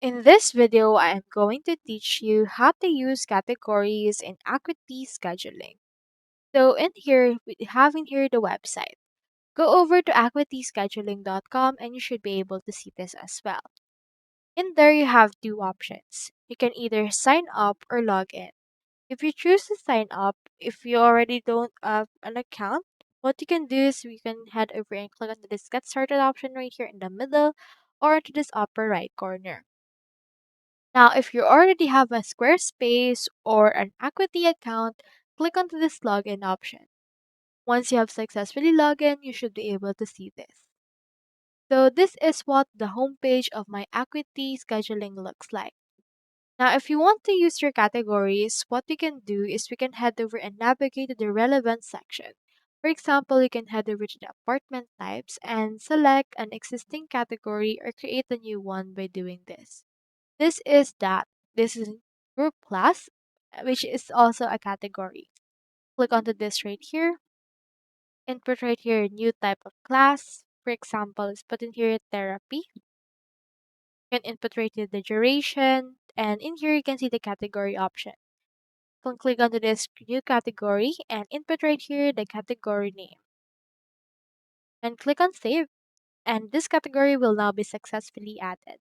In this video, I am going to teach you how to use categories in Acuity Scheduling. So in here, we have in here the website. Go over to acuityscheduling.com and you should be able to see this as well. In there, you have two options. You can either sign up or log in. If you choose to sign up, if you already don't have an account, what you can do is you can head over and click on this Get Started option right here in the middle or to this upper right corner. Now, if you already have a Squarespace or an Acuity account, click onto this login option. Once you have successfully logged in, you should be able to see this. So this is what the homepage of my Acuity scheduling looks like. Now, if you want to use your categories, what we can do is we can head over and navigate to the relevant section. For example, you can head over to the apartment types and select an existing category or create a new one by doing this. This is that. This is Group Plus, which is also a category. Click onto this right here. Input right here new type of class. For example, let's put in here therapy. You can input right here the duration. And in here, you can see the category option. You can click onto this new category and input right here the category name. And click on save. And this category will now be successfully added.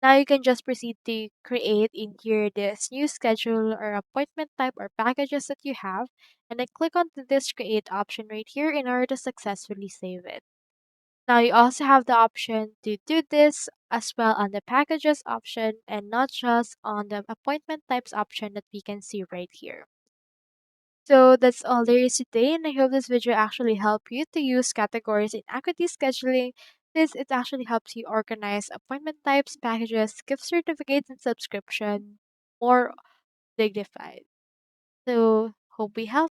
Now you can just proceed to create in here this new schedule or appointment type or packages that you have, and then click on this create option right here in order to successfully save it. Now you also have the option to do this as well on the packages option and not just on the appointment types option that we can see right here. So that's all there is today, and I hope this video actually helped you to use categories in Acuity Scheduling since it actually helps you organize appointment types, packages, gift certificates, and subscription more dignified. So hope we help.